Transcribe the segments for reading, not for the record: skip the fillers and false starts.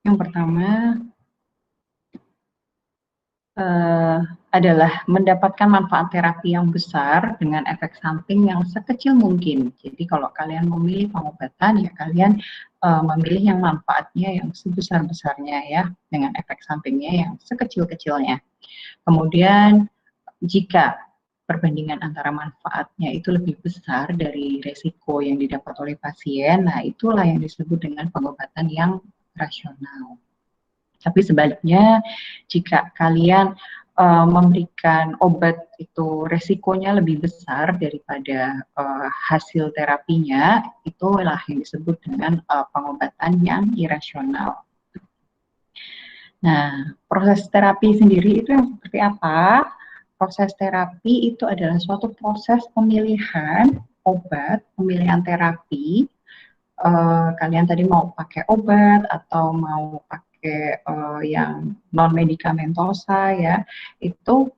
Yang pertama adalah mendapatkan manfaat terapi yang besar dengan efek samping yang sekecil mungkin. Jadi kalau kalian memilih pengobatan, ya kalian memilih yang manfaatnya yang sebesar-besarnya ya, dengan efek sampingnya yang sekecil-kecilnya. Kemudian jika perbandingan antara manfaatnya itu lebih besar dari resiko yang didapat oleh pasien, nah itulah yang disebut dengan pengobatan yang rasional. Tapi sebaliknya, jika kalian memberikan obat itu resikonya lebih besar daripada hasil terapinya, itulah yang disebut dengan pengobatan yang irasional. Nah, proses terapi sendiri itu yang seperti apa? Proses terapi itu adalah suatu proses pemilihan obat, pemilihan terapi. Kalian tadi mau pakai obat atau mau pakai yang non medikamentosa ya, itu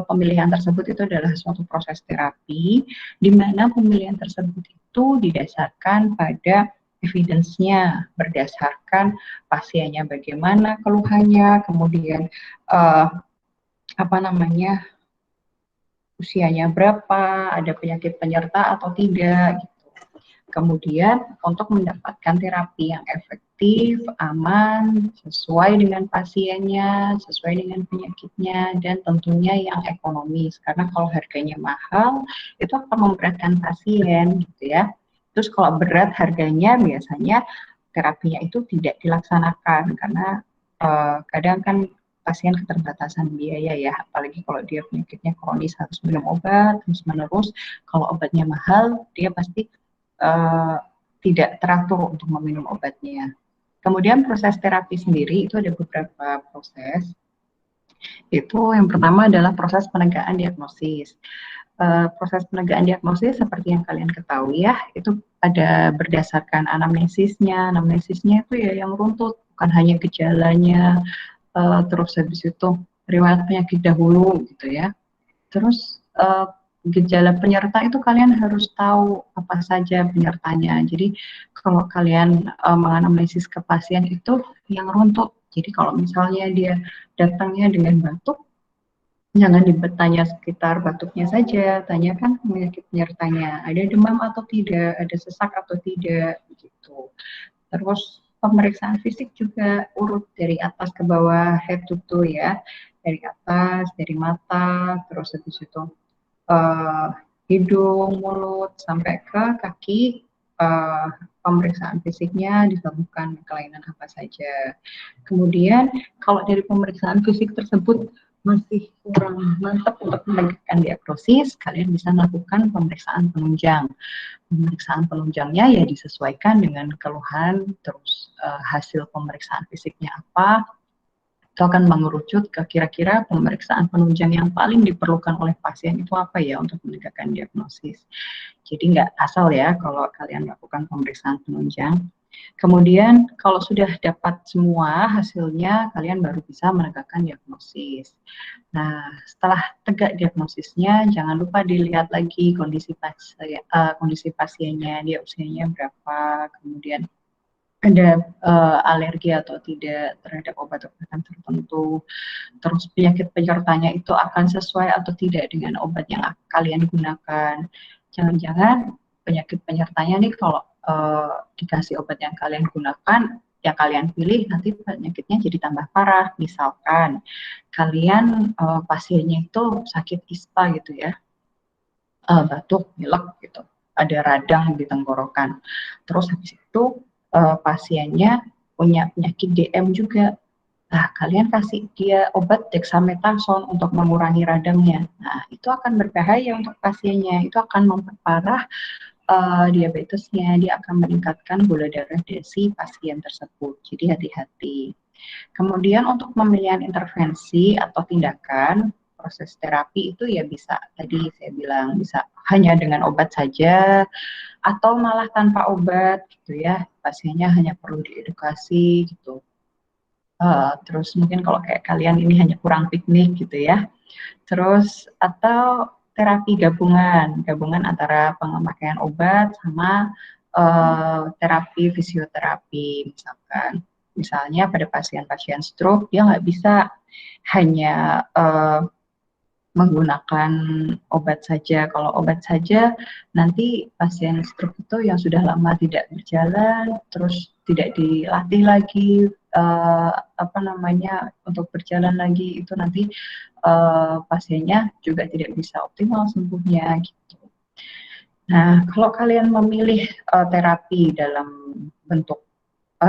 pemilihan tersebut itu adalah suatu proses terapi di mana pemilihan tersebut itu didasarkan pada evidence-nya, berdasarkan pasiennya bagaimana keluhannya, kemudian uh, apa namanya, usianya berapa, ada penyakit penyerta atau tidak. Kemudian untuk mendapatkan terapi yang efektif, aman, sesuai dengan pasiennya, sesuai dengan penyakitnya, dan tentunya yang ekonomis. Karena kalau harganya mahal, itu akan memberatkan pasien gitu ya. Terus kalau berat harganya biasanya terapinya itu tidak dilaksanakan karena kadang kan pasien keterbatasan biaya ya, apalagi kalau dia penyakitnya kronis harus minum obat terus menerus. Kalau obatnya mahal, dia pasti uh, tidak teratur untuk meminum obatnya. Kemudian proses terapi sendiri itu ada beberapa proses. Itu yang pertama adalah proses penegakan diagnosis. Proses penegakan diagnosis seperti yang kalian ketahui ya, itu ada berdasarkan anamnesisnya. Anamnesisnya itu ya yang runtut, bukan hanya gejalanya, terus habis itu riwayat penyakit dahulu gitu ya. Terus gejala penyerta itu kalian harus tahu apa saja penyertanya. Jadi kalau kalian menganalisis ke pasien itu yang runtut. Jadi kalau misalnya dia datangnya dengan batuk, jangan ditanya sekitar batuknya saja, tanyakan penyakit penyertanya. Ada demam atau tidak, ada sesak atau tidak, gitu. Terus pemeriksaan fisik juga urut dari atas ke bawah, head to toe ya, dari atas, dari mata, terus habis itu uh, hidung, mulut, sampai ke kaki. uh, Pemeriksaan fisiknya disebutkan kelainan apa saja. Kemudian kalau dari pemeriksaan fisik tersebut masih kurang mantap untuk menegakkan diagnosis, kalian bisa melakukan pemeriksaan penunjang. Pemeriksaan penunjangnya ya disesuaikan dengan keluhan, terus hasil pemeriksaan fisiknya apa, itu akan mengerucut ke kira-kira pemeriksaan penunjang yang paling diperlukan oleh pasien itu apa ya untuk menegakkan diagnosis. Jadi nggak asal ya kalau kalian melakukan pemeriksaan penunjang. Kemudian kalau sudah dapat semua hasilnya, kalian baru bisa menegakkan diagnosis. Nah, setelah tegak diagnosisnya, jangan lupa dilihat lagi kondisi pasiennya, dia usianya berapa, kemudian ada alergi atau tidak terhadap obat-obatan tertentu. Terus penyakit penyertanya itu akan sesuai atau tidak dengan obat yang kalian gunakan. Jangan-jangan penyakit penyertanya nih kalau dikasih obat yang kalian gunakan, yang kalian pilih nanti penyakitnya jadi tambah parah. Misalkan kalian pasiennya itu sakit ISPA gitu ya, batuk, pilek gitu, ada radang di tenggorokan. Terus habis itu pasiennya punya penyakit DM juga. Nah, kalian kasih dia obat dexamethasone untuk mengurangi radangnya. Nah, itu akan berbahaya untuk pasiennya. Itu akan memperparah diabetesnya. Dia akan meningkatkan gula darah di si pasien tersebut. Jadi hati-hati. Kemudian untuk pemilihan intervensi atau tindakan, proses terapi itu ya bisa, tadi saya bilang, bisa hanya dengan obat saja, atau malah tanpa obat gitu ya. Pasiennya hanya perlu diedukasi gitu. Terus mungkin kalau kayak kalian ini hanya kurang piknik gitu ya. Terus atau terapi gabungan, gabungan antara pemakaian obat sama terapi fisioterapi misalkan. Misalnya pada pasien-pasien stroke, dia nggak bisa hanya menggunakan obat saja. Kalau obat saja, nanti pasien stroke itu yang sudah lama tidak berjalan, terus tidak dilatih lagi, apa namanya, untuk berjalan lagi, itu nanti pasiennya juga tidak bisa optimal sembuhnya gitu. Nah, kalau kalian memilih terapi dalam bentuk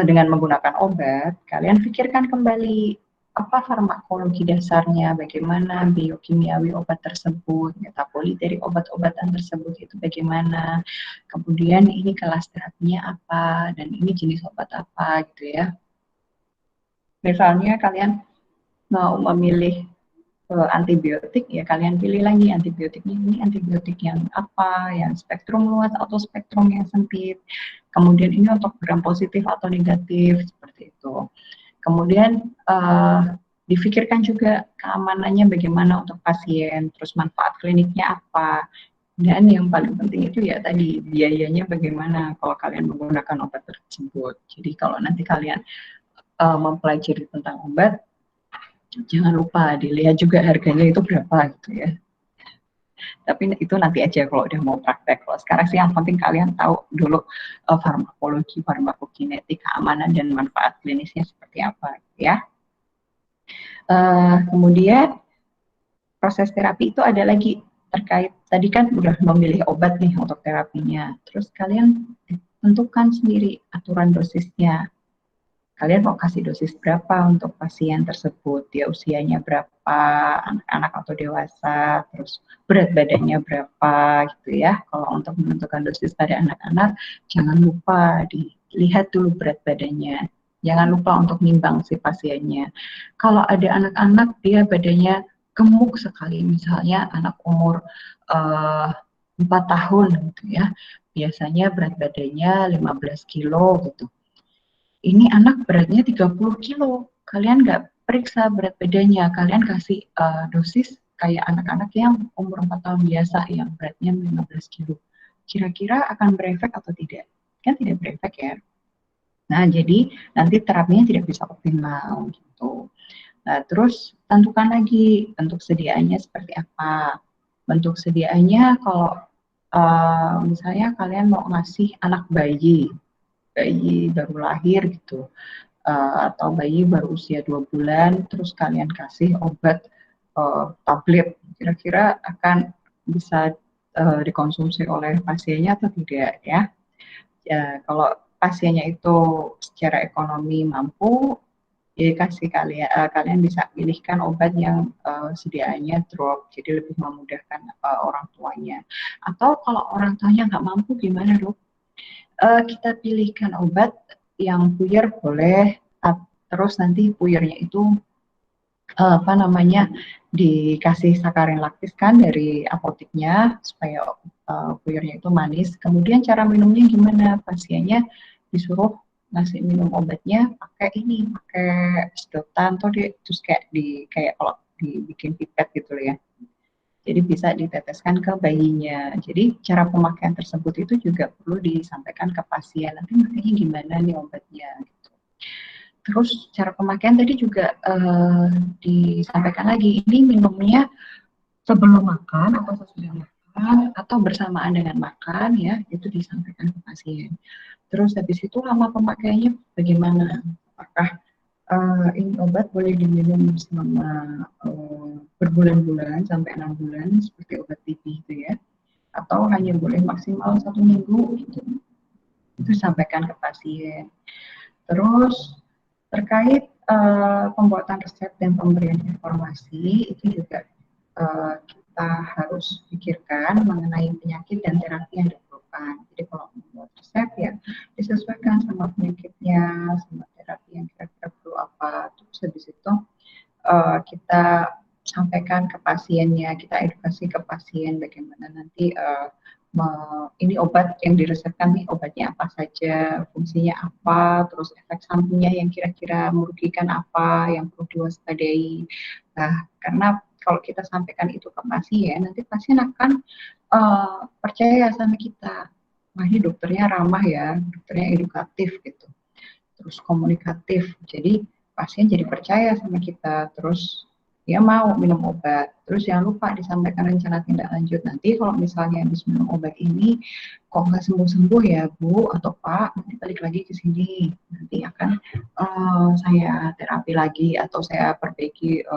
dengan menggunakan obat, kalian pikirkan kembali apa farmakologi dasarnya, bagaimana biokimiawi obat tersebut, metabolit dari obat-obatan tersebut itu bagaimana, kemudian ini kelas terapinya apa, dan ini jenis obat apa gitu ya. Misalnya kalian mau memilih antibiotik, ya kalian pilih lagi antibiotiknya ini antibiotik yang apa, yang spektrum luas atau spektrum yang sempit. Kemudian ini untuk gram positif atau negatif, seperti itu. Kemudian difikirkan juga keamanannya bagaimana untuk pasien, terus manfaat kliniknya apa. Dan yang paling penting itu ya tadi, biayanya bagaimana kalau kalian menggunakan obat tersebut. Jadi kalau nanti kalian mempelajari tentang obat, jangan lupa dilihat juga harganya itu berapa gitu ya. Tapi itu nanti aja kalau udah mau praktek. Kalau sekarang sih yang penting kalian tahu dulu farmakologi, farmakokinetik, keamanan dan manfaat klinisnya seperti apa gitu ya. Kemudian proses terapi itu ada lagi terkait tadi kan udah memilih obat nih untuk terapinya. Terus kalian tentukan sendiri aturan dosisnya. Kalian mau kasih dosis berapa untuk pasien tersebut, dia usianya berapa, anak-anak atau dewasa, terus berat badannya berapa gitu ya. Kalau untuk menentukan dosis pada anak-anak, jangan lupa dilihat dulu berat badannya. Jangan lupa untuk nimbang si pasiennya. Kalau ada anak-anak dia badannya gemuk sekali, misalnya anak umur 4 tahun gitu ya, biasanya berat badannya 15 kilo gitu. Ini anak beratnya 30 kilo, kalian nggak periksa berat badannya, kalian kasih dosis kayak anak-anak yang umur 4 tahun biasa yang beratnya 15 kilo. Kira-kira akan berefek atau tidak? Kan tidak berefek ya. Nah, jadi nanti terapinya tidak bisa optimal gitu. Nah, terus tentukan lagi bentuk sediaannya seperti apa. Bentuk sediaannya kalau misalnya kalian mau ngasih anak bayi baru lahir gitu, atau bayi baru usia 2 bulan, terus kalian kasih obat tablet, kira-kira akan bisa dikonsumsi oleh pasiennya atau tidak ya. Ya, kalau pasiennya itu secara ekonomi mampu, ya kasih kalian bisa pilihkan obat yang sediaannya drop, jadi lebih memudahkan orang tuanya. Atau kalau orang tuanya nggak mampu gimana dok? Kita pilihkan obat yang puyer boleh, terus nanti puyernya itu apa namanya dikasih sakarin laktis kan dari apoteknya supaya puyernya itu manis. Kemudian cara minumnya gimana? Pasiennya disuruh ngasih minum obatnya pakai sedotan atau terus kayak kalau dibikin pipet gitu ya. Jadi bisa diteteskan ke bayinya. Jadi cara pemakaian tersebut itu juga perlu disampaikan ke pasien. Nanti makanya gimana nih obatnya. Gitu. Terus cara pemakaian tadi juga disampaikan lagi. Ini minumnya sebelum makan atau sesudah makan atau bersamaan dengan makan ya. Itu disampaikan ke pasien. Terus habis itu lama pemakaiannya bagaimana? Apakah ini obat boleh diminum selama berbulan-bulan sampai 6 bulan seperti obat TB itu ya, atau hanya boleh maksimal 1 minggu gitu. Itu sampaikan ke pasien. Terus terkait pembuatan resep dan pemberian informasi itu juga kita harus pikirkan mengenai penyakit dan terapi yang diperlukan. Jadi kalau membuat resep ya disesuaikan sama penyakitnya, sama terapi yang kira-kira perlu apa. Terus habis itu kita sampaikan ke pasiennya, kita edukasi ke pasien bagaimana nanti ini obat yang diresepkan nih obatnya apa saja, fungsinya apa, terus efek sampingnya yang kira-kira merugikan apa, yang perlu diwaspadai. Nah, karena kalau kita sampaikan itu ke pasien, nanti pasien akan percaya sama kita. Wah, ini dokternya ramah ya, dokternya edukatif gitu. terus komunikatif. Jadi pasien jadi percaya sama kita, terus dia mau minum obat. Terus jangan lupa disampaikan rencana tindak lanjut. Nanti kalau misalnya habis minum obat ini kok nggak sembuh-sembuh ya Bu atau Pak, nanti balik lagi ke sini. Nanti akan saya terapi lagi atau saya perbaiki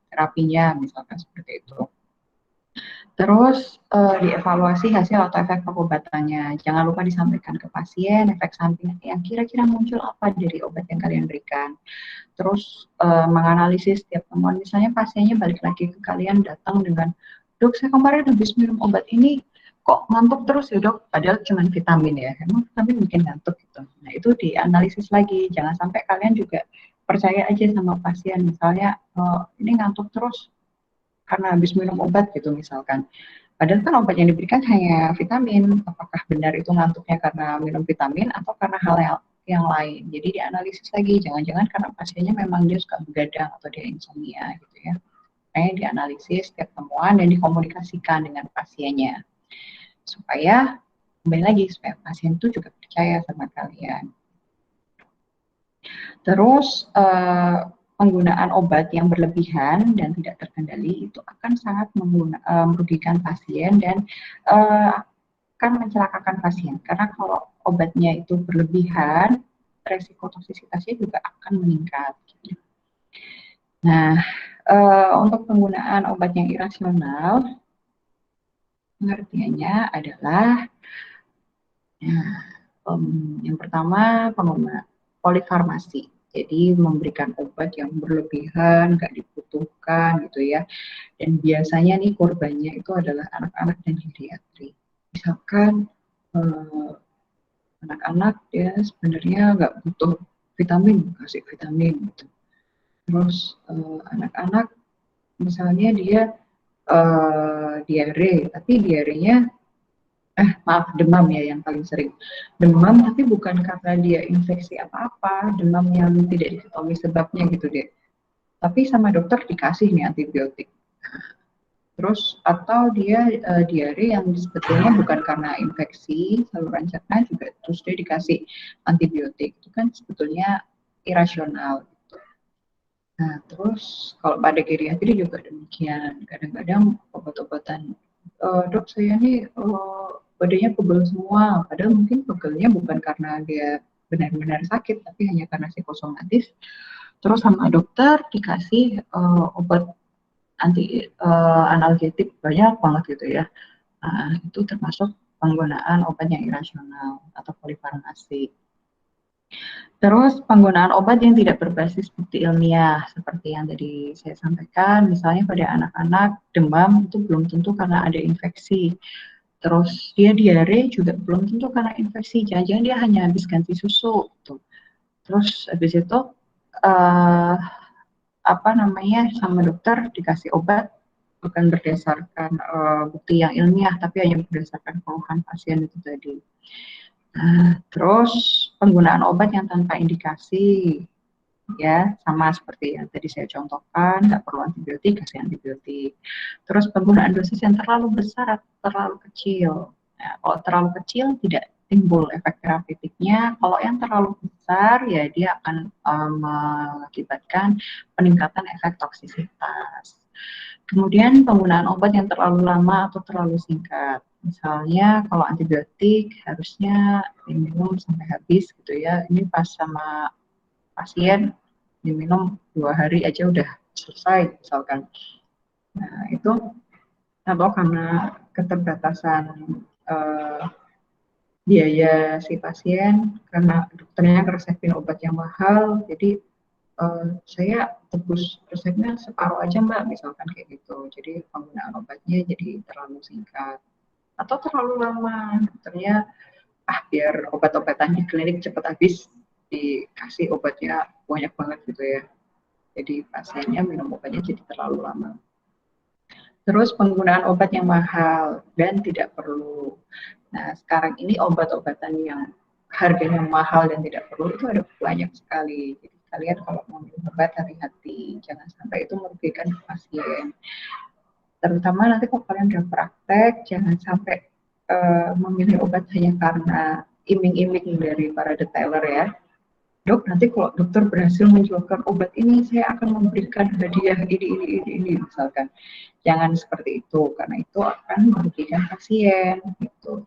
terapinya, misalkan seperti itu. Terus dievaluasi hasil atau efek pengobatannya. Jangan lupa disampaikan ke pasien efek samping yang kira-kira muncul apa dari obat yang kalian berikan. Terus menganalisis setiap temuan. Misalnya pasiennya balik lagi ke kalian datang dengan, dok saya kemarin habis minum obat ini kok ngantuk terus ya dok, padahal cuma vitamin ya, emang vitamin bikin ngantuk gitu. Nah itu dianalisis lagi, jangan sampai kalian juga percaya aja sama pasien, misalnya ini ngantuk terus karena habis minum obat gitu misalkan. Padahal kan obat yang diberikan hanya vitamin. Apakah benar itu ngantuknya karena minum vitamin atau karena hal yang lain. Jadi dianalisis lagi, jangan-jangan karena pasiennya memang dia suka begadang atau dia insomnia gitu ya. Makanya dianalisis setiap temuan dan dikomunikasikan dengan pasiennya. Supaya kembali lagi supaya pasien itu juga percaya sama kalian. Terus penggunaan obat yang berlebihan dan tidak terkendali itu akan sangat merugikan pasien dan akan mencelakakan pasien. Karena kalau obatnya itu berlebihan, resiko toksisitasnya juga akan meningkat. Nah, untuk penggunaan obat yang irasional, pengertiannya adalah yang pertama penggunaan polifarmasi. Jadi memberikan obat yang berlebihan, nggak dibutuhkan gitu ya. Dan biasanya nih korbannya itu adalah anak-anak dan geriatri. Misalkan anak-anak dia sebenarnya nggak butuh vitamin, kasih vitamin gitu. Terus anak-anak misalnya dia diare, tapi diarenya demam ya yang paling sering. Demam tapi bukan karena dia infeksi apa-apa, demam yang tidak diketahui sebabnya gitu deh. Tapi sama dokter dikasih nih antibiotik. Terus atau dia diare yang sebetulnya bukan karena infeksi saluran cerna juga, terus dia dikasih antibiotik. Itu kan sebetulnya irasional. Nah, terus kalau pada geriatri juga demikian. Kadang-kadang obat-obatan, dok saya nih badannya pegel semua. Padahal mungkin pegelnya bukan karena dia benar-benar sakit, tapi hanya karena psikosomatis. Terus sama dokter dikasih obat anti analgetik banyak banget gitu ya. Nah, itu termasuk penggunaan obat yang irasional atau polifarmasi. Terus penggunaan obat yang tidak berbasis bukti ilmiah, seperti yang tadi saya sampaikan, misalnya pada anak-anak demam itu belum tentu karena ada infeksi. Terus dia diare juga belum tentu karena infeksi, jangan-jangan dia hanya habis ganti susu. Gitu. Terus habis itu sama dokter dikasih obat bukan berdasarkan bukti yang ilmiah, tapi hanya berdasarkan keluhan pasien itu tadi. Terus penggunaan obat yang tanpa indikasi, ya sama seperti yang tadi saya contohkan, nggak perlu antibiotik, kasih antibiotik. Terus penggunaan dosis yang terlalu besar atau terlalu kecil. Nah, kalau terlalu kecil tidak timbul efek terapeutiknya. Kalau yang terlalu besar, ya dia akan mengakibatkan peningkatan efek toksisitas. Kemudian penggunaan obat yang terlalu lama atau terlalu singkat. Misalnya kalau antibiotik harusnya diminum sampai habis gitu ya. Ini pas sama pasien diminum 2 hari aja udah selesai misalkan. Nah itu atau karena keterbatasan biaya si pasien, karena dokternya resepin obat yang mahal, jadi saya tebus resepnya separuh aja mbak, misalkan kayak gitu. Jadi penggunaan obatnya jadi terlalu singkat atau terlalu lama. Dokternya biar obat-obatan di klinik cepat habis, dikasih obatnya banyak banget gitu ya. Jadi pasiennya minum obatnya jadi terlalu lama. Terus penggunaan obat yang mahal dan tidak perlu. Nah, sekarang ini obat-obatan yang harganya mahal dan tidak perlu itu ada banyak sekali. Jadi kalian kalau mau minum obat hati-hati, jangan sampai itu merugikan pasien. Terutama nanti kalau kalian udah praktek, jangan sampai memilih obat hanya karena iming-iming dari para detailer ya. Dok, nanti kalau dokter berhasil menjualkan obat ini, saya akan memberikan hadiah ini, misalkan. Jangan seperti itu, karena itu akan merugikan pasien, gitu.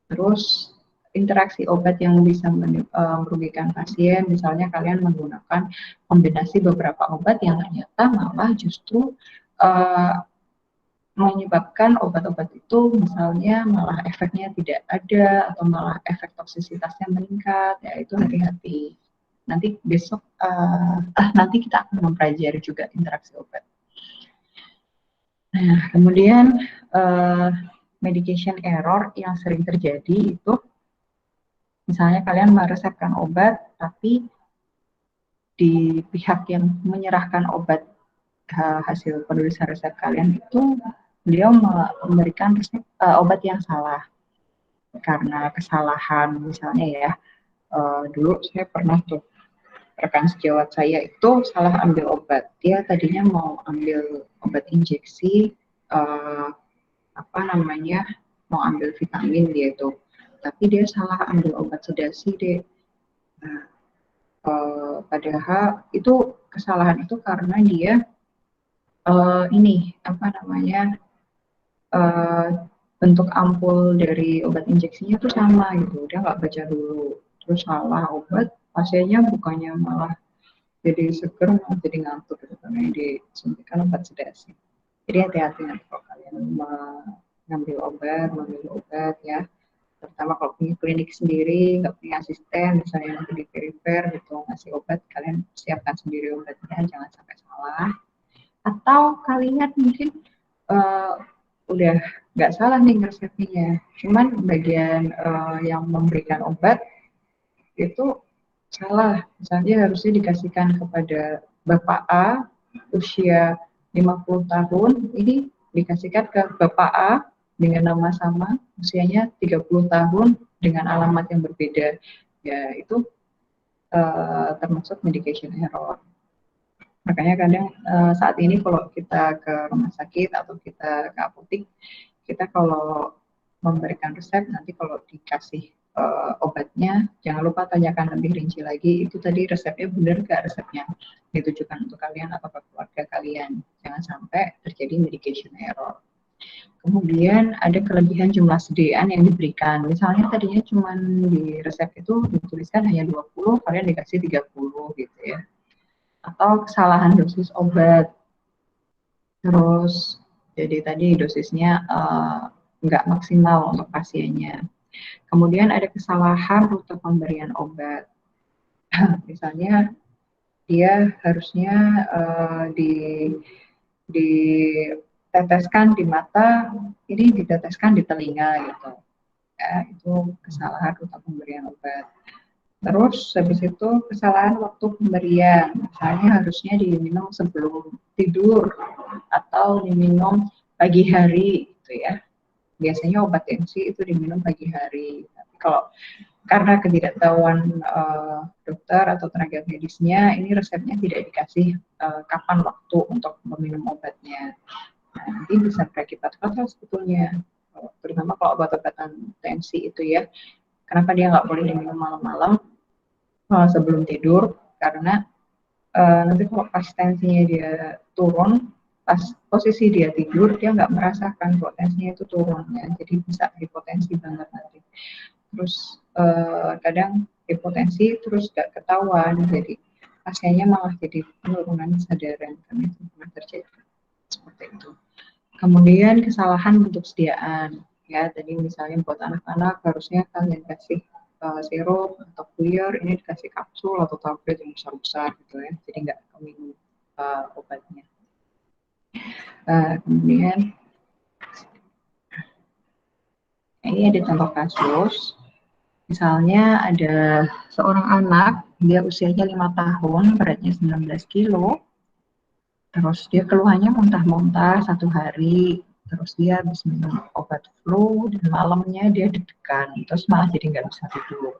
Terus, interaksi obat yang bisa merugikan pasien, misalnya kalian menggunakan kombinasi beberapa obat yang ternyata malah justru menyebabkan obat-obat itu misalnya malah efeknya tidak ada atau malah efek toksisitasnya meningkat, ya itu hati-hati. Nanti besok nanti kita akan mempelajari juga interaksi obat. Nah, kemudian medication error yang sering terjadi itu misalnya kalian meresepkan obat tapi di pihak yang menyerahkan obat hasil penulisan resep kalian itu beliau memberikan resep obat yang salah karena kesalahan misalnya ya dulu saya pernah tuh rekan sejawat saya itu salah ambil obat, dia tadinya mau ambil obat injeksi apa namanya mau ambil vitamin dia itu tapi dia salah ambil obat sedasi deh. Nah, padahal itu kesalahan itu karena dia ini apa namanya bentuk ampul dari obat injeksinya tuh sama gitu, dia nggak baca dulu, terus salah obat, pasiennya bukannya malah jadi seger malah jadi ngantuk gitu karena disuntikan obat sedasi. Jadi hati-hati nanti kalau kalian mengambil obat, memilih obat ya, terutama kalau punya klinik sendiri, nggak punya asisten, misalnya nanti di perifer gitu ngasih obat, kalian siapkan sendiri obatnya, jangan sampai salah. Atau kalian mungkin udah nggak salah nih resepnya, cuman bagian yang memberikan obat itu salah. Misalnya harusnya dikasihkan kepada Bapak A usia 50 tahun, ini dikasihkan ke Bapak A dengan nama sama, usianya 30 tahun dengan alamat yang berbeda. Ya, itu termasuk medication error. Makanya kadang saat ini kalau kita ke rumah sakit atau kita ke apotek, kita kalau memberikan resep, nanti kalau dikasih obatnya, jangan lupa tanyakan lebih rinci lagi, itu tadi resepnya benar nggak resepnya ditujukan untuk kalian atau ke keluarga kalian. Jangan sampai terjadi medication error. Kemudian ada kelebihan jumlah sediaan yang diberikan. Misalnya tadinya cuma di resep itu dituliskan hanya 20, kalian dikasih 30 gitu ya. Atau kesalahan dosis obat. Terus jadi tadi dosisnya nggak maksimal untuk pasiennya. Kemudian ada kesalahan rute pemberian obat. Misalnya dia harusnya diteteskan di mata, ini diteteskan di telinga gitu. Ya, itu kesalahan rute pemberian obat. Terus habis itu kesalahan waktu pemberian, misalnya harusnya diminum sebelum tidur atau diminum pagi hari gitu ya. Biasanya obat tensi itu diminum pagi hari. Tapi kalau karena ketidaktahuan dokter atau tenaga medisnya, ini resepnya tidak dikasih kapan waktu untuk meminum obatnya. Nah, nanti bisa berakibat fatal sebetulnya, terutama kalau obat-obatan tensi itu ya. Kenapa dia nggak boleh diminum malam-malam sebelum tidur? Karena nanti kalau pas tensinya dia turun, pas posisi dia tidur, dia nggak merasakan potensinya itu turun ya, jadi bisa hipotensi banget nanti. Terus kadang hipotensi terus nggak ketahuan, jadi pasiennya malah jadi penurunan kesadaran, kan itu pernah terjadi seperti itu. Kemudian kesalahan bentuk sediaan, ya tadi misalnya buat anak-anak harusnya kalian kasih sirup atau puyer, ini dikasih kapsul atau tablet yang besar-besar gitu ya, jadi nggak minum obatnya. Kemudian ini ada contoh kasus, misalnya ada seorang anak, dia usianya 5 tahun, beratnya 19 kilo, terus dia keluhannya muntah-muntah 1 hari, terus dia habis minum obat flu, dan malamnya dia deg-degan, terus malah jadi nggak bisa tidur.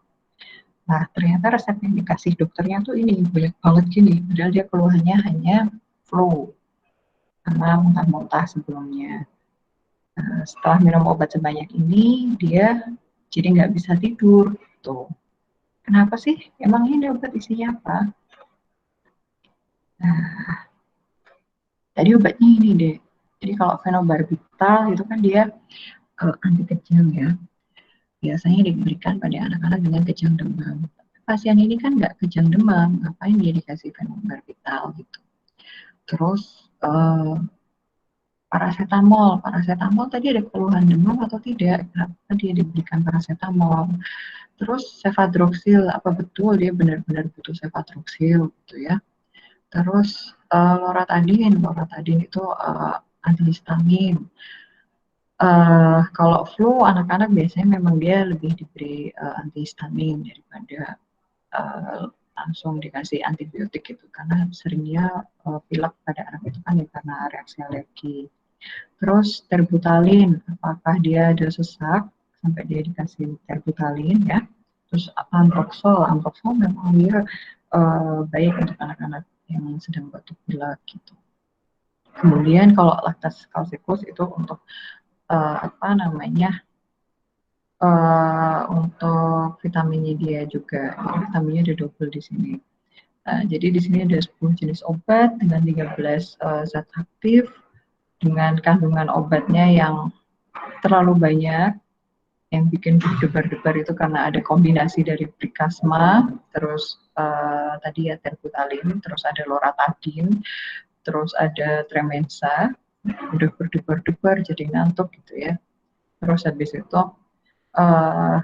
Nah, ternyata resep yang dikasih dokternya tuh ini, banyak banget gini, padahal dia keluhannya hanya flu, karena muntah-muntah sebelumnya. Nah, setelah minum obat sebanyak ini, dia jadi nggak bisa tidur, tuh. Kenapa sih? Emang ini obat isinya apa? Nah, tadi obatnya ini deh. Jadi kalau fenobarbital itu kan dia anti kejang ya. Biasanya diberikan pada anak-anak dengan kejang demam. Pasien ini kan nggak kejang demam, ngapain dia dikasih fenobarbital gitu. Terus paracetamol, paracetamol tadi ada keluhan demam atau tidak? Kenapa dia diberikan paracetamol? Terus cefadroxil, apa betul dia benar-benar butuh cefadroxil gitu ya? Terus loratadin, loratadin itu antihistamin. Kalau flu anak-anak biasanya memang dia lebih diberi antihistamin daripada langsung dikasih antibiotik gitu karena seringnya pilek pada anak itu kan ya karena reaksi alergi. Terus terbutalin, apakah dia ada sesak sampai dia dikasih terbutalin ya. Terus amproxol, amproxol memang dia baik untuk anak-anak yang sedang batuk pilek gitu. Kemudian kalau lactase calcicus itu untuk apa namanya untuk vitaminnya dia juga. Jadi vitaminnya ada double di sini. Jadi di sini ada 10 jenis obat dengan 13 zat aktif dengan kandungan obatnya yang terlalu banyak yang bikin berdebar-debar itu karena ada kombinasi dari Brikasma, terus tadi ya terbutalin, terus ada loratadin, terus ada tremensa, udah berdebar-debar jadi ngantuk gitu ya. Terus habis itu uh,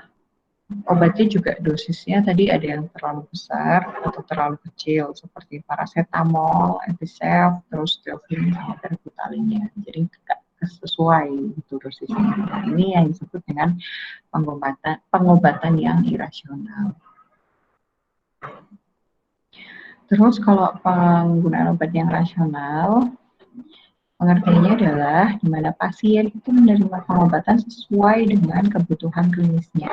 obatnya juga dosisnya tadi ada yang terlalu besar atau terlalu kecil seperti paracetamol, Episef, terus teofilin sama terbutalinnya. Jadi tidak sesuai itu dosisnya. Nah, ini yang disebut dengan pengobatan yang irasional. Terus kalau penggunaan obat yang rasional, pengertiannya adalah di mana pasien itu menerima pengobatan sesuai dengan kebutuhan klinisnya.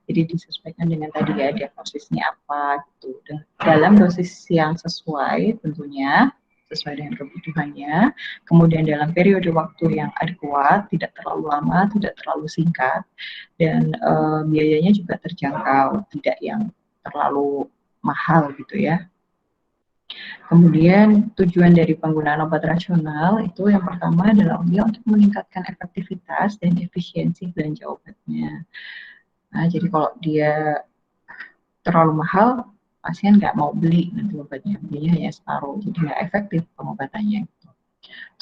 Jadi disesuaikan dengan tadi ya diagnosisnya apa gitu. Dan dalam dosis yang sesuai tentunya sesuai dengan kebutuhannya. Kemudian dalam periode waktu yang adekuat, tidak terlalu lama, tidak terlalu singkat, dan biayanya juga terjangkau, tidak yang terlalu mahal gitu ya. Kemudian tujuan dari penggunaan obat rasional itu yang pertama adalah dia untuk meningkatkan efektivitas dan efisiensi belanja obatnya. Nah, jadi kalau dia terlalu mahal, pasien nggak mau beli nanti obatnya, belinya hanya separuh, jadi nggak efektif pengobatannya.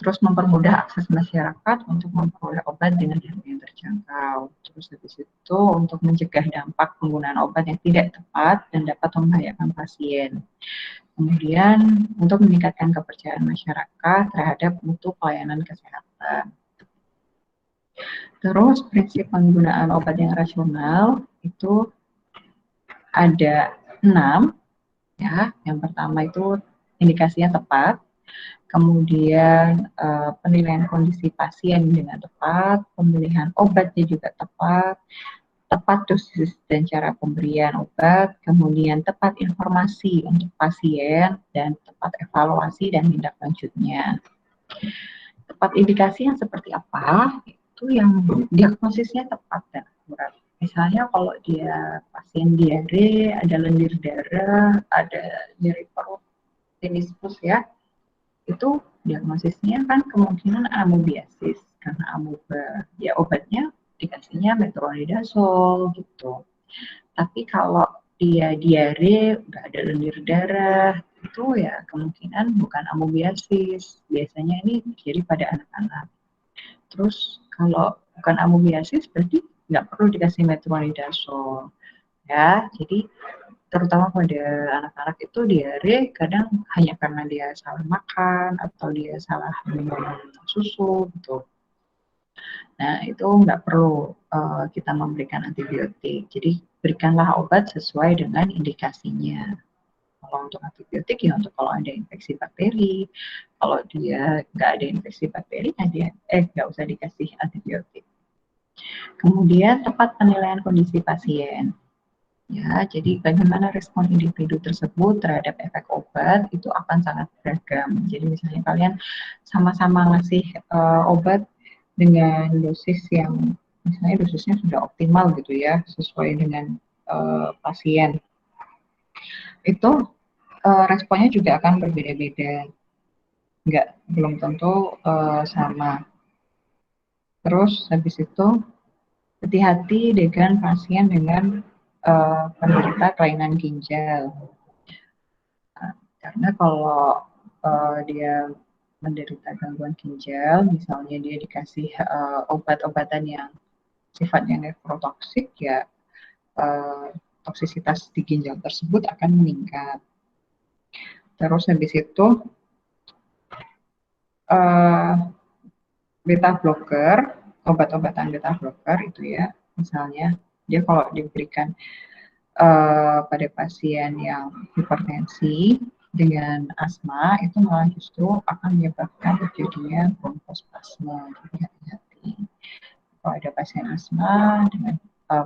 Terus mempermudah akses masyarakat untuk memperoleh obat dengan harga yang terjangkau. Terus habis itu untuk mencegah dampak penggunaan obat yang tidak tepat dan dapat membahayakan pasien. Kemudian untuk meningkatkan kepercayaan masyarakat terhadap mutu pelayanan kesehatan. Terus prinsip penggunaan obat yang rasional itu ada 6 ya. Yang pertama itu indikasinya tepat, kemudian penilaian kondisi pasien dengan tepat, pemilihan obatnya juga tepat, tepat dosis dan cara pemberian obat, kemudian tepat informasi untuk pasien, dan tepat evaluasi dan tindak lanjutnya. Tepat indikasi yang seperti apa? Itu yang diagnosisnya tepat dan akurat. Misalnya kalau dia pasien diare, ada lendir darah, ada nyeri perut, tinnitus ya, itu diagnosisnya kan kemungkinan amoebiasis karena amoeba. Ya obatnya dikasihnya metronidazol gitu. Tapi kalau dia diare, udah ada lendir darah, itu ya kemungkinan bukan amoebiasis. Biasanya ini terjadi pada anak-anak. Terus kalau bukan amoebiasis berarti nggak perlu dikasih metronidazol. Ya, jadi terutama pada anak-anak itu diare kadang hanya karena dia salah makan atau dia salah minum susu gitu. Nah, itu nggak perlu kita memberikan antibiotik. Jadi, berikanlah obat sesuai dengan indikasinya. Kalau untuk antibiotik, ya untuk kalau ada infeksi bakteri. Kalau dia nggak ada infeksi bakteri, nah dia nggak usah dikasih antibiotik. Kemudian, tepat penilaian kondisi pasien. Ya, jadi bagaimana respon individu tersebut terhadap efek obat itu akan sangat beragam. Jadi misalnya kalian sama-sama ngasih obat dengan dosis yang misalnya dosisnya sudah optimal gitu ya, sesuai dengan pasien. itu responnya juga akan berbeda-beda, belum tentu sama. Terus habis itu hati-hati dengan pasien dengan penderita kelainan ginjal. Nah, karena kalau dia menderita gangguan ginjal, misalnya dia dikasih obat-obatan yang sifatnya nefrotoksik, ya toksisitas di ginjal tersebut akan meningkat. Terus habis itu beta blocker, obat-obatan beta blocker itu ya, misalnya dia kalau diberikan pada pasien yang hipertensi dengan asma, itu malah justru akan menyebabkan terjadinya bronkospasme. Jadi hati-hati. Kalau ada pasien asma dengan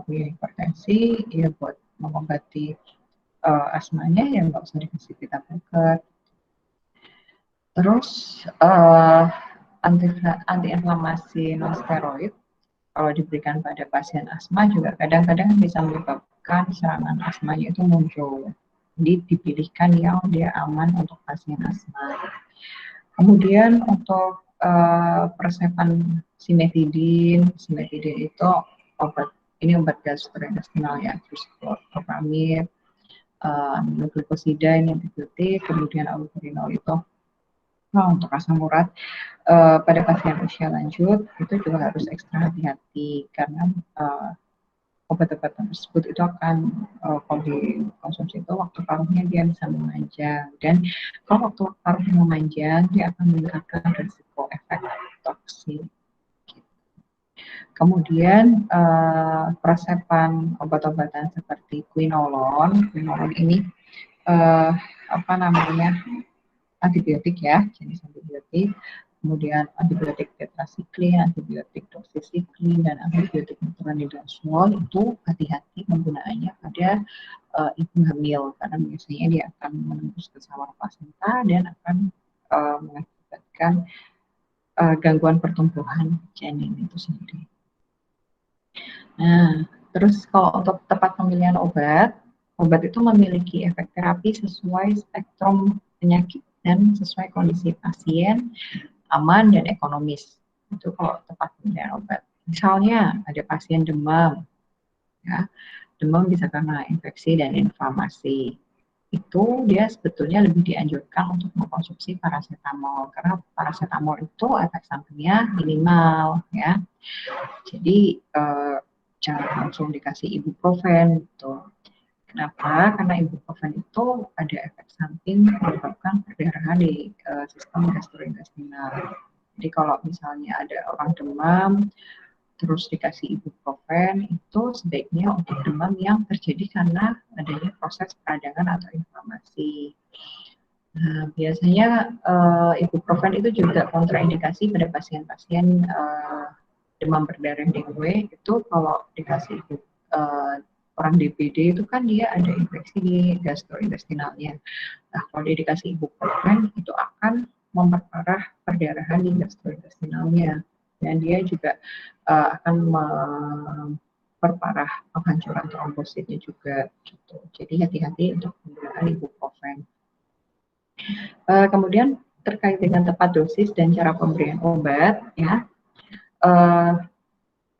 punya hipertensi, ya buat mengobati asmanya ya nggak usah dikasih beta blocker. Terus antiinflamasi non steroid kalau diberikan pada pasien asma juga kadang-kadang bisa menyebabkan serangan asmanya itu muncul. Jadi dipilihkan yang dia aman untuk pasien asma. Kemudian untuk persepan simetidin itu obat gastrointestinal ya, terus propamid, aminoglikosida ini antibiotik, kemudian allopurinol itu untuk asam urat pada pasien usia lanjut itu juga harus ekstra hati-hati karena obat-obatan tersebut itu akan kalau dikonsumsi itu waktu paruhnya dia bisa memanjang, dan kalau waktu paruhnya memanjang dia akan meningkatkan risiko efek toksik. Kemudian persepan obat-obatan seperti quinolone ini antibiotik ya, jenis antibiotik. Kemudian antibiotik tetrasiklin, antibiotik doxycycline, dan antibiotik metronidazole itu hati-hati penggunaannya pada ibu hamil karena biasanya dia akan menembus ke saluran plasenta dan akan mengakibatkan gangguan pertumbuhan janin itu sendiri. Nah, terus kalau untuk tepat pemilihan obat itu memiliki efek terapi sesuai spektrum penyakit dan sesuai kondisi pasien, aman dan ekonomis. Itu kalau tepat pemilihan obat. Misalnya ada pasien demam, ya, demam bisa karena infeksi dan inflamasi. Itu dia sebetulnya lebih dianjurkan untuk mengkonsumsi paracetamol karena paracetamol itu efek sampingnya minimal, ya. Jadi jangan langsung dikasih ibuprofen gitu. Kenapa? Karena ibuprofen itu ada efek samping menyebabkan perdarahan di sistem gastrointestinal. Jadi kalau misalnya ada orang demam, terus dikasih ibuprofen, itu sebaiknya untuk demam yang terjadi karena adanya proses peradangan atau inflamasi. Nah, biasanya ibuprofen itu juga kontraindikasi pada pasien-pasien demam berdarah dengue. Itu kalau dikasih orang DBD itu kan dia ada infeksi di gastrointestinalnya. Nah, kalau dia dikasih ibuprofen itu akan memperparah perdarahan di gastrointestinalnya, dan dia juga akan memperparah penghancuran trombositnya juga. Gitu. Jadi hati-hati untuk penggunaan ibuprofen. Kemudian terkait dengan tepat dosis dan cara pemberian obat, ya.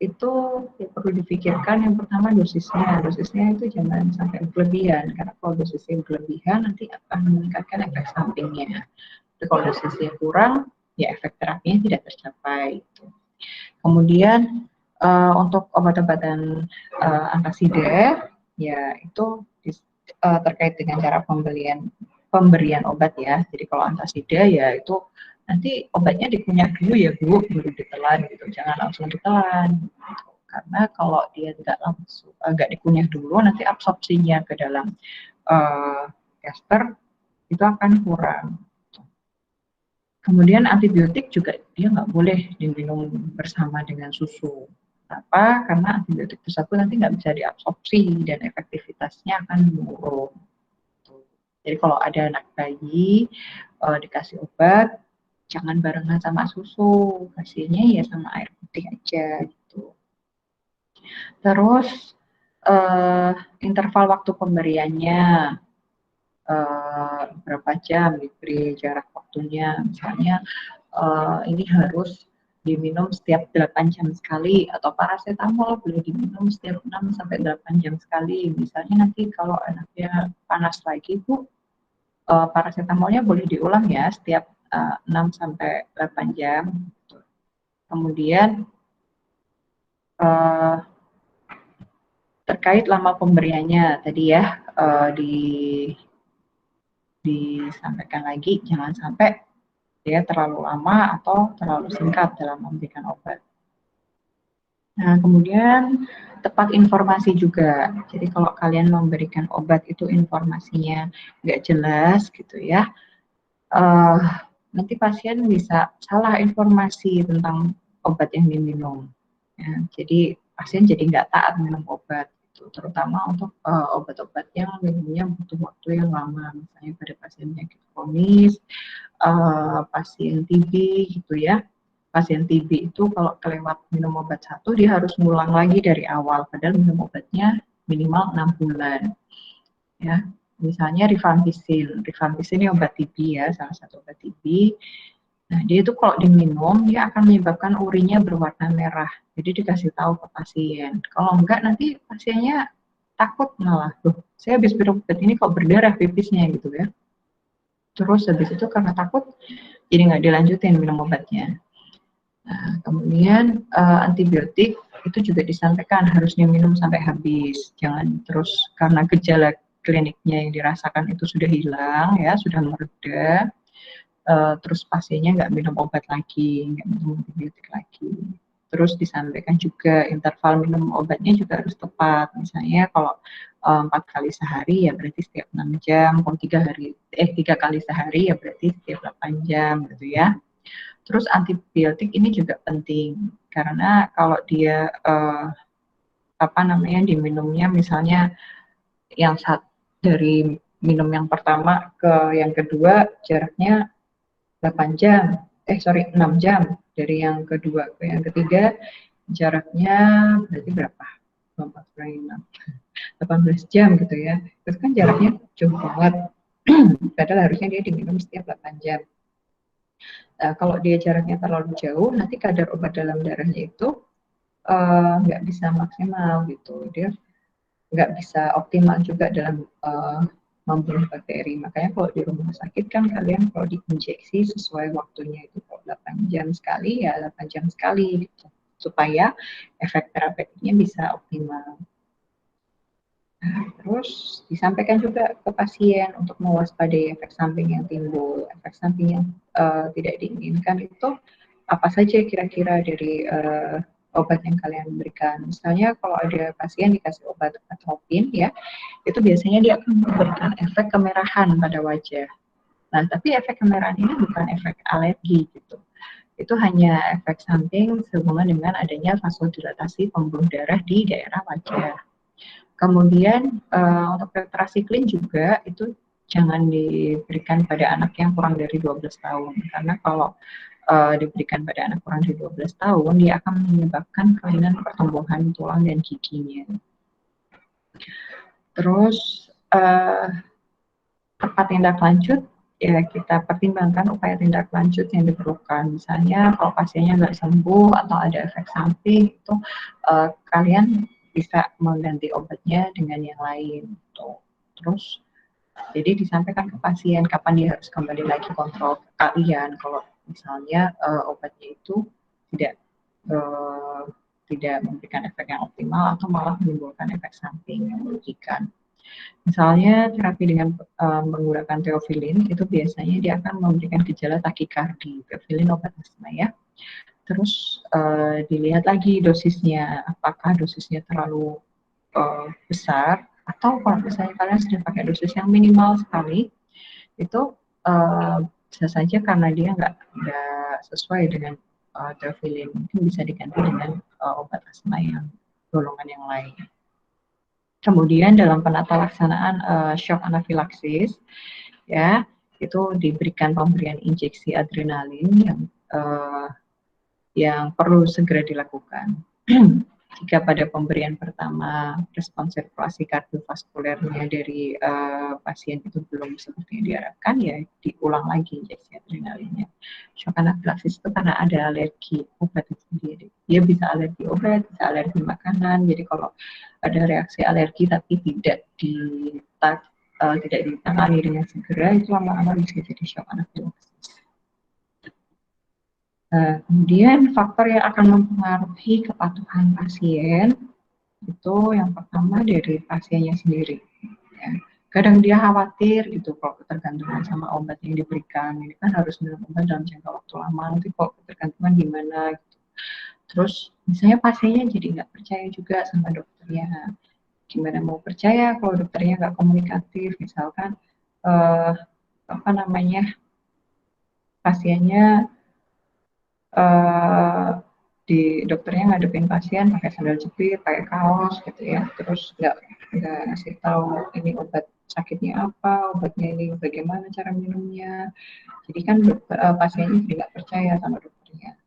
Itu perlu dipikirkan yang pertama dosisnya itu jangan sampai berlebihan karena kalau dosisnya berlebihan nanti akan meningkatkan efek sampingnya. Tapi kalau dosisnya kurang ya efek terapinya tidak tercapai. Kemudian untuk obat-obatan antasida ya itu terkait dengan cara pemberian obat ya. Jadi kalau antasida ya itu nanti obatnya dikunyah dulu ya Bu, baru ditelan gitu, jangan langsung ditelan. Karena kalau dia nggak dikunyah dulu, nanti absorpsinya ke dalam gaster itu akan kurang. Kemudian antibiotik juga dia nggak boleh diminum bersama dengan susu. Kenapa? Karena antibiotik tersebut nanti nggak bisa diabsorpsi dan efektivitasnya akan menurun. Jadi kalau ada anak bayi dikasih obat, jangan barengan sama susu, kasihnya ya sama air putih aja gitu. Terus interval waktu pemberiannya, berapa jam, diberi jarak waktunya, misalnya ini harus diminum setiap 8 jam sekali, atau paracetamol boleh diminum setiap 6 sampai 8 jam sekali. Misalnya nanti kalau anaknya panas lagi Bu, paracetamolnya boleh diulang ya setiap 6 sampai 8 jam. Kemudian terkait lama pemberiannya tadi ya, disampaikan lagi, jangan sampai dia terlalu lama atau terlalu singkat dalam memberikan obat. Nah, kemudian tepat informasi juga. Jadi kalau kalian memberikan obat itu informasinya nggak jelas gitu ya, nanti pasien bisa salah informasi tentang obat yang diminum. Ya, jadi pasien jadi nggak taat minum obat, gitu. Terutama untuk obat-obat yang minumnya butuh waktu yang lama, misalnya pada pasien penyakit kronis, pasien TB gitu ya. Pasien TB itu kalau kelewat minum obat satu, dia harus ngulang lagi dari awal, padahal minum obatnya minimal 6 bulan. Ya, misalnya rifampicin ini obat TB ya, salah satu obat TB. Nah, dia itu kalau diminum, dia akan menyebabkan urinnya berwarna merah. Jadi dikasih tahu ke pasien. Kalau enggak, nanti pasiennya takut malah. Loh, saya habis minum obat ini kok berdarah pipisnya gitu ya. Terus habis itu karena takut, jadi nggak dilanjutin minum obatnya. Nah, kemudian antibiotik itu juga disampaikan harusnya minum sampai habis. Jangan terus karena gejala kliniknya yang dirasakan itu sudah hilang ya, sudah mereda, terus pasiennya nggak minum obat lagi, nggak minum antibiotik lagi. Terus disampaikan juga interval minum obatnya juga harus tepat. Misalnya kalau 4 kali sehari ya berarti setiap 6 jam, kalau 3 kali sehari ya berarti setiap 8 jam gitu ya. Terus antibiotik ini juga penting karena kalau dia diminumnya misalnya yang dari minum yang pertama ke yang kedua jaraknya 8 jam, 6 jam, dari yang kedua ke yang ketiga jaraknya berarti berapa? 18 jam gitu ya. Terus kan jaraknya jauh banget. Padahal harusnya dia diminum setiap 8 jam. Kalau dia jaraknya terlalu jauh, nanti kadar obat dalam darahnya itu nggak bisa maksimal gitu. Dia nggak bisa optimal juga dalam membunuh bakteri. Makanya kalau di rumah sakit kan kalian kalau diinjeksi sesuai waktunya itu kalau 8 jam sekali ya 8 jam sekali gitu. Supaya efek terapeutinya bisa optimal. Nah, terus disampaikan juga ke pasien untuk mewaspadai efek samping yang timbul. Efek samping yang tidak diinginkan itu apa saja kira-kira dari obat yang kalian berikan. Misalnya kalau ada pasien dikasih obat atropin ya, itu biasanya dia akan memberikan efek kemerahan pada wajah. Nah, tapi efek kemerahan ini bukan efek alergi gitu. Itu hanya efek samping sehubungan dengan adanya vasodilatasi pembuluh darah di daerah wajah. Kemudian untuk tetrasiklin juga itu jangan diberikan pada anak yang kurang dari 12 tahun. Karena kalau diberikan pada anak kurang dari 12 tahun, dia akan menyebabkan kelainan pertumbuhan tulang dan giginya. Terus tepat tindak lanjut, ya kita pertimbangkan upaya tindak lanjut yang diperlukan. Misalnya kalau pasiennya nggak sembuh atau ada efek samping, itu kalian bisa mengganti obatnya dengan yang lain. Terus, jadi disampaikan ke pasien kapan dia harus kembali lagi kontrol ke kalian. Kalau misalnya obatnya itu tidak memberikan efek yang optimal atau malah menimbulkan efek samping yang merugikan. Misalnya terapi dengan menggunakan teofilin itu biasanya dia akan memberikan gejala takikardi. Teofilin obat asma ya. Terus dilihat lagi dosisnya, apakah dosisnya terlalu besar atau kalau misalnya kalian sudah pakai dosis yang minimal sekali, itu bisa saja karena dia nggak sesuai dengan teofilin, mungkin bisa diganti dengan obat asma yang golongan yang lain. Kemudian dalam penata laksanaan shock anafilaksis, ya itu diberikan pemberian injeksi adrenalin yang perlu segera dilakukan. Jika pada pemberian pertama respon sirkulasi kardiovaskulernya dari pasien itu belum seperti yang diharapkan, ya diulang lagi injeksi adrenalinnya. Shock anafilaksis itu karena ada alergi obat itu sendiri. Dia bisa alergi obat, bisa alergi makanan. Jadi kalau ada reaksi alergi tapi tidak ditangani dengan segera, itu lama-lama bisa jadi shock anafilaksis. Kemudian faktor yang akan mempengaruhi kepatuhan pasien itu yang pertama dari pasiennya sendiri. Ya. Kadang dia khawatir gitu kalau ketergantungan sama obat yang diberikan. Ini kan harus minum obat dalam jangka waktu lama. Nanti kalau ketergantungan gimana? Gitu. Terus misalnya pasiennya jadi nggak percaya juga sama dokternya. Gimana mau percaya kalau dokternya nggak komunikatif? Misalkan pasiennya di dokternya ngadepin pasien pakai sandal jepit, pakai kaos gitu ya, terus nggak ngasih tahu ini obat sakitnya apa, obatnya ini bagaimana cara minumnya. Jadi kan pasiennya tidak percaya sama dokternya.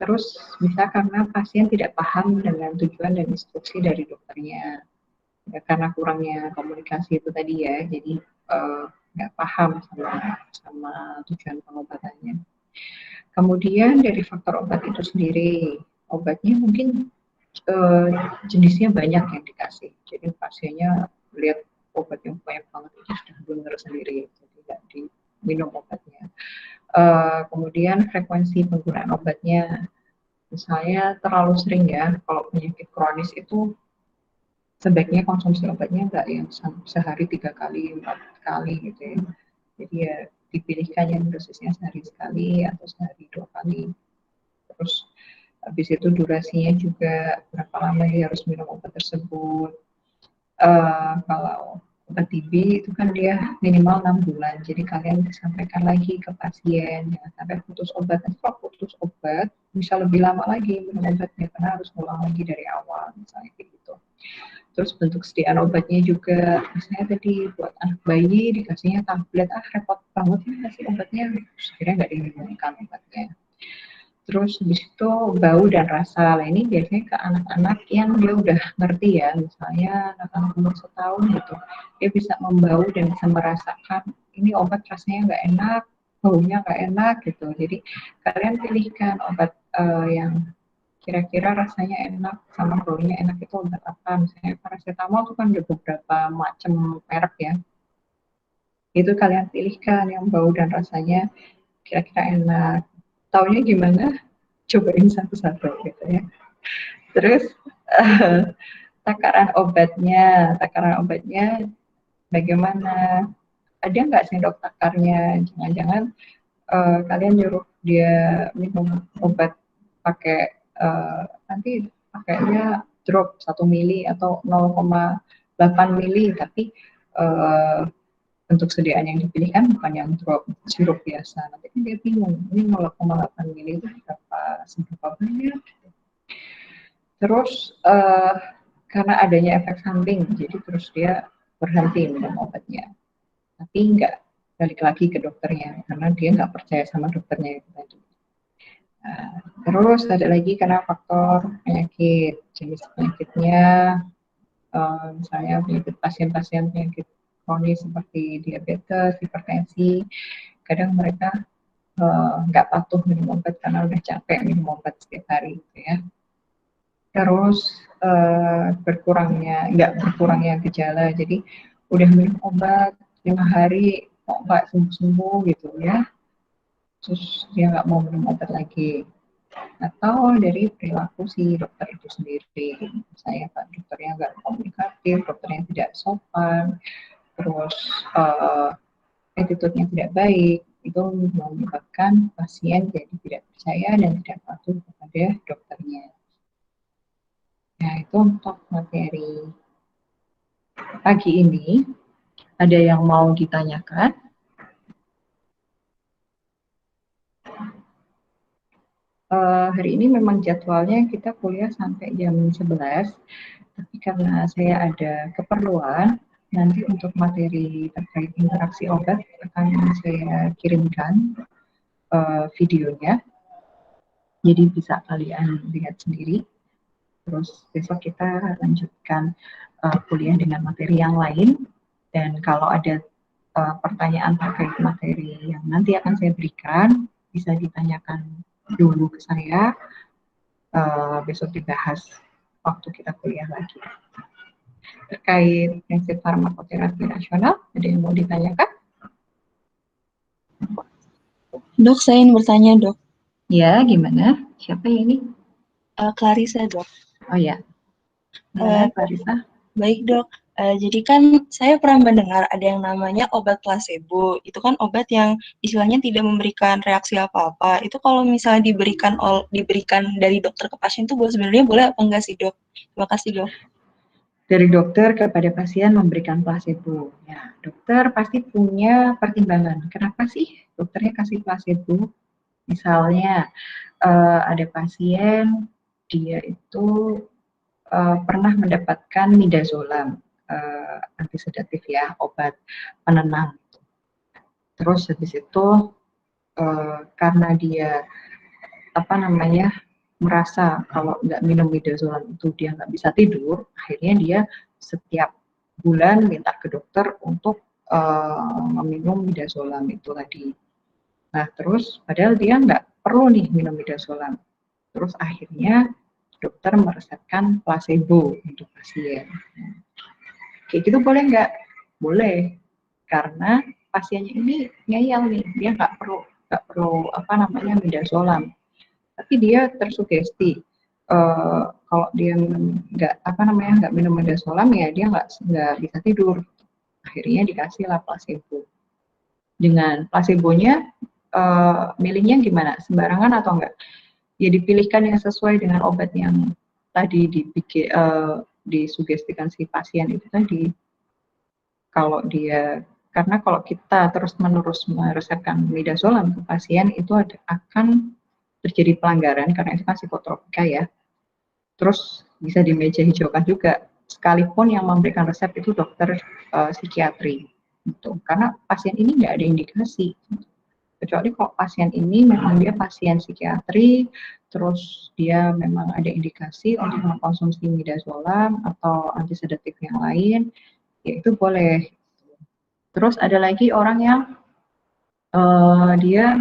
Terus bisa karena pasien tidak paham dengan tujuan dan instruksi dari dokternya, ya, karena kurangnya komunikasi itu tadi ya, jadi nggak paham sama tujuan pengobatannya. Kemudian dari faktor obat itu sendiri, obatnya mungkin jenisnya banyak yang dikasih. Jadi pasiennya lihat obat yang banyak banget itu sudah benar sendiri, jadi tidak diminum obatnya. Kemudian frekuensi penggunaan obatnya, misalnya terlalu sering ya, kalau penyakit kronis itu sebaiknya konsumsi obatnya enggak yang sehari 3 kali, 4 kali gitu ya. Jadi ya dipilihkan yang dosisnya sehari sekali atau sehari 2 kali. Terus habis itu durasinya juga berapa lama dia harus minum obat tersebut. Kalau obat TB itu kan dia minimal 6 bulan, jadi kalian sampaikan lagi ke pasien jangan sampai putus obat. Nanti kalau putus obat bisa lebih lama lagi minum obatnya karena harus ngulang lagi dari awal misalnya gitu. Terus bentuk sediaan obatnya juga, misalnya tadi buat anak bayi dikasihnya tablet, repot banget ya kasih obatnya, akhirnya nggak diminumkan obatnya. Terus habis itu bau dan rasa. Nah, ini biasanya ke anak-anak yang dia udah ngerti ya, misalnya anak-anak umur setahun gitu, dia bisa membau dan bisa merasakan ini obat rasanya nggak enak, baunya nggak enak gitu. Jadi kalian pilihkan obat yang kira-kira rasanya enak sama baunya enak itu obat apa. Misalnya paracetamol itu kan ada beberapa macam merek ya. Itu kalian pilihkan yang bau dan rasanya kira-kira enak. Taunya gimana? Cobain satu-satu gitu ya. Terus takaran obatnya bagaimana? Ada nggak sendok takarnya? Jangan-jangan kalian nyuruh dia minum obat pakai nanti pakainya drop 1 mili atau 0,8 mili, tapi untuk sediaan yang dipilih kan bukan yang drop sirup biasa. Nanti kan dia bingung, ini 0,8 mili itu seberapa banyak. Terus karena adanya efek samping, jadi terus dia berhenti minum obatnya. Tapi nggak balik lagi ke dokternya, karena dia nggak percaya sama dokternya itu tadi. Terus ada lagi karena faktor penyakit, jenis penyakitnya, misalnya pasien-pasien penyakit kronis seperti diabetes, hipertensi, kadang mereka nggak patuh minum obat karena udah capek minum obat setiap hari gitu ya. Terus nggak berkurangnya gejala, jadi udah minum obat 5 hari kok nggak sembuh-sembuh gitu ya, terus dia nggak mau minum obat lagi. Atau dari perilaku si dokter itu sendiri, misalnya Pak dokternya nggak komunikatif, dokternya tidak sopan, terus attitude-nya tidak baik, itu menyebabkan pasien jadi tidak percaya dan tidak patuh kepada dokternya. Nah, itu untuk materi pagi ini. Ada yang mau ditanyakan? Hari ini memang jadwalnya kita kuliah sampai jam 11, tapi karena saya ada keperluan, nanti untuk materi terkait interaksi obat akan saya kirimkan videonya, jadi bisa kalian lihat sendiri. Terus besok kita lanjutkan kuliah dengan materi yang lain. Dan kalau ada pertanyaan terkait materi yang nanti akan saya berikan, bisa ditanyakan dulu ke saya. Besok dibahas waktu kita kuliah lagi. Terkait prinsip farmakoterapi nasional, ada yang mau ditanyakan? Dok, saya ingin bertanya, Dok. Ya, gimana? Siapa ini? Clarissa, Dok. Oh ya, gimana Clarissa? Baik, Dok. Jadi kan saya pernah mendengar ada yang namanya obat placebo. Itu kan obat yang istilahnya tidak memberikan reaksi apa-apa. Itu kalau misalnya diberikan dari dokter ke pasien itu sebenarnya boleh apa enggak sih, Dok? Terima kasih, Dok. Dari dokter kepada pasien memberikan placebo. Ya, dokter pasti punya pertimbangan. Kenapa sih dokternya kasih placebo? Misalnya ada pasien dia itu pernah mendapatkan midazolam, antisedatif ya, obat penenang. Terus habis itu karena dia merasa kalau nggak minum midazolam itu dia nggak bisa tidur, akhirnya dia setiap bulan minta ke dokter untuk meminum midazolam itu tadi. Nah terus padahal dia nggak perlu nih minum midazolam. Terus akhirnya dokter meresepkan placebo untuk pasien. Kayak gitu boleh nggak? Boleh, karena pasiennya ini ngeyel nih, dia nggak perlu midazolam, tapi dia tersugesti kalau dia nggak minum midazolam ya dia nggak bisa tidur, akhirnya dikasih lah placebo. Dengan placebonya milihnya gimana, sembarangan atau enggak? Ya dipilihkan yang sesuai dengan obat yang tadi disugestikan si pasien itu tadi. Kalau dia karena kalau kita terus-menerus meresepkan midazolam ke pasien itu akan terjadi pelanggaran karena itu kan psikotropika ya. Terus bisa di meja hijaukan juga, sekalipun yang memberikan resep itu dokter psikiatri. Gitu. Karena pasien ini nggak ada indikasi. Kecuali kalau pasien ini memang dia pasien psikiatri, terus dia memang ada indikasi untuk mengkonsumsi midazolam atau antisedatif yang lain, ya itu boleh. Terus ada lagi orang yang dia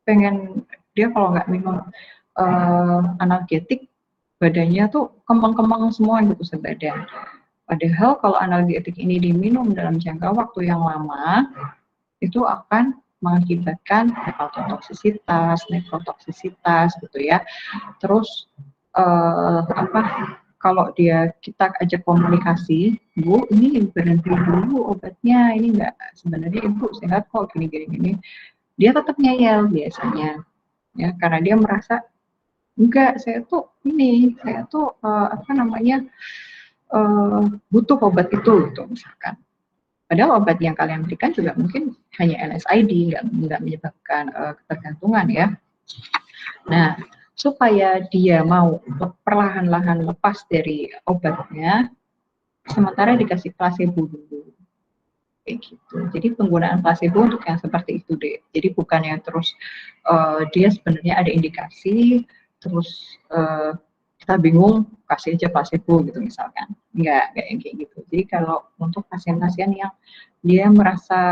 pengen, dia kalau nggak minum analgetik badannya tuh kembang-kembang semua gitu sebadan. Padahal kalau analgetik ini diminum dalam jangka waktu yang lama, itu akan mengakibatkan hepatotoksisitas, nefrotoksisitas gitu ya. Terus kalau kita ajak komunikasi, Bu, ini berhenti dulu obatnya, ini enggak, sebenarnya Ibu sehat kok, gini. Dia tetap ngeyel biasanya, ya karena dia merasa enggak, saya tuh butuh obat itu gitu misalkan. Padahal obat yang kalian berikan juga mungkin hanya NSAID, nggak menyebabkan ketergantungan ya. Nah, supaya dia mau perlahan-lahan lepas dari obatnya, sementara dikasih placebo dulu. Kayak gitu. Jadi penggunaan placebo untuk yang seperti itu deh. Jadi bukan yang terus dia sebenarnya ada indikasi, terus kita bingung kasih aja placebo gitu misalkan. Enggak yang kayak gitu. Jadi kalau untuk pasien-pasien yang dia merasa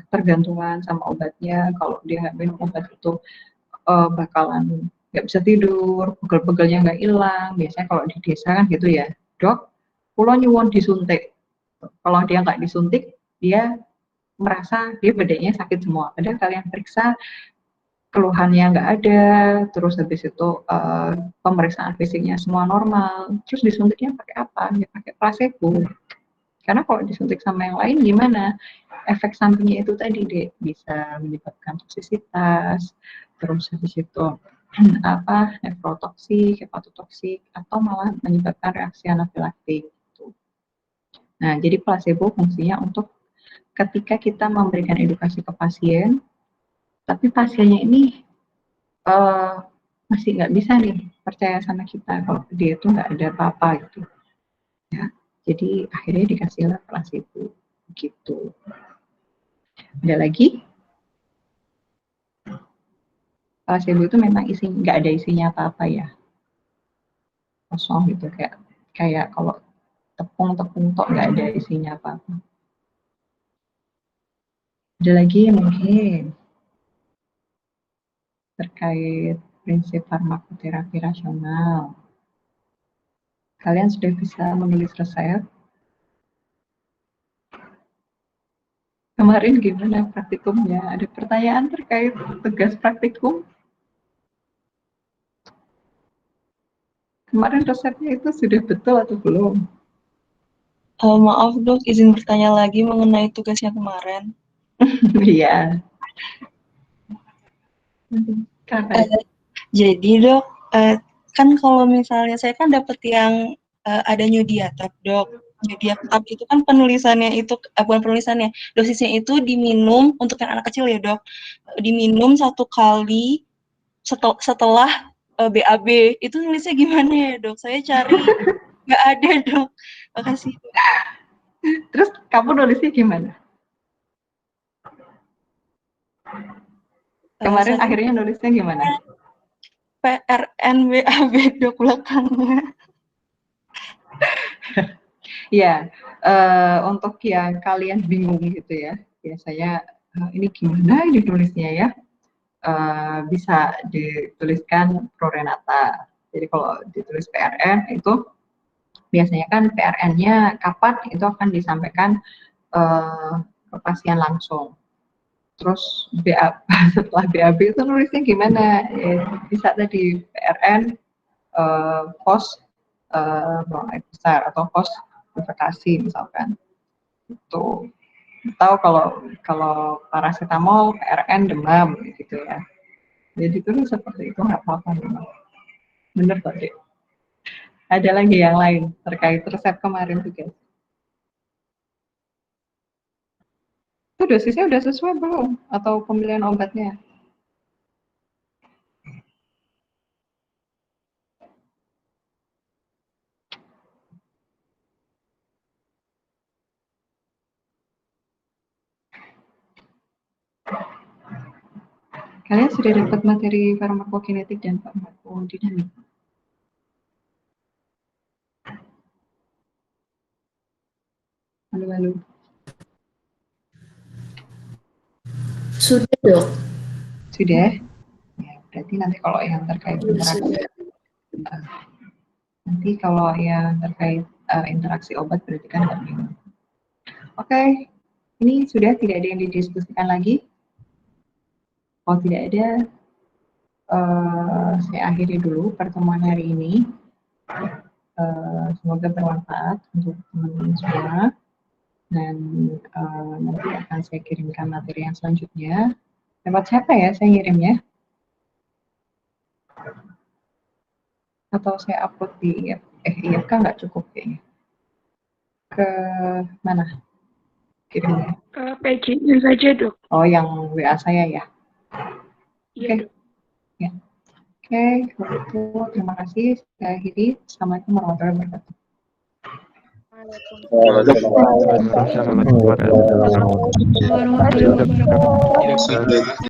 ketergantungan sama obatnya, kalau dia nggak minum obat itu bakalan nggak bisa tidur, pegel-pegelnya nggak hilang. Biasanya kalau di desa kan gitu ya, dok, pulau nyuwun disuntik. Kalau dia nggak disuntik, dia merasa dia badannya sakit semua. Padahal kalian periksa keluhannya nggak ada, terus habis itu pemeriksaan fisiknya semua normal, terus disuntiknya pakai apa? Ya pakai placebo. Karena kalau disuntik sama yang lain gimana? Efek sampingnya itu tadi deh bisa menyebabkan toksisitas, terus habis itu nefrotoksik, hepatotoksik, atau malah menyebabkan reaksi anafilaktik. Gitu. Nah, jadi placebo fungsinya untuk ketika kita memberikan edukasi ke pasien, tapi pasiennya ini masih nggak bisa nih percaya sama kita kalau dia itu nggak ada apa-apa gitu. Ya, jadi akhirnya dikasihlah placebo gitu. Ada lagi? Placebo itu memang nggak ada isinya apa-apa ya. kosong gitu, kayak kalau tepung tok nggak ada isinya apa-apa. Ada lagi mungkin terkait prinsip farmakoterapi rasional. Kalian sudah bisa menulis resep? Kemarin gimana praktikumnya? Ada pertanyaan terkait tugas praktikum? Kemarin resepnya itu sudah betul atau belum? Maaf dok, izin bertanya lagi mengenai tugasnya kemarin. Iya. Jadi dok, kan kalau misalnya saya kan dapat yang ada Nyudiatap dok. Nyudiatap itu kan penulisannya itu, bukan penulisannya, dosisnya itu diminum untuk yang anak kecil ya dok. Diminum 1 kali setelah BAB. Itu nulisnya gimana ya dok? Saya cari nggak ada dok. Makasih. Terus kamu nulisnya gimana? Kemarin akhirnya nulisnya gimana? PRNBAB dok belakangnya. Ya, untuk yang kalian bingung gitu ya, biasanya ini gimana ini tulisnya ya, bisa dituliskan Prorenata. Jadi kalau ditulis PRN itu biasanya kan PRN-nya kapan itu akan disampaikan ke pasien langsung. Terus setelah BAB itu nulisnya gimana? Bisa tadi PRN pos buang air besar atau pos defekasi misalkan. Itu tahu kalau paracetamol PRN demam gitu ya. Jadi itu seperti itu nggak apa-apa memang. Bener tadi. Ada lagi yang lain terkait resep kemarin juga. Itu dosisnya udah sesuai belum? Atau pemilihan obatnya? Kalian sudah dapat materi farmakokinetik dan farmakodinamik? Halo. Sudah dok. Sudah? Ya, berarti nanti kalau yang terkait interaksi, nanti kalau yang terkait interaksi obat berarti kan nggak minum. Oke, ini sudah tidak ada yang didiskusikan lagi. Kalau tidak ada, saya akhiri dulu pertemuan hari ini. Semoga bermanfaat untuk teman-teman semua. Dan nanti akan saya kirimkan materi yang selanjutnya. Lewat siapa ya saya ngirimnya? Atau saya upload di IFK nggak cukup kayaknya. Ke mana kirimnya? Ke PJ-nya saja dok. Oh, yang WA saya ya? Oke. Ya. Oke, kalau itu terima kasih. Saya akhiri. Assalamualaikum warahmatullahi wabarakatuh. Waalaikumsalam warahmatullahi wabarakatuh.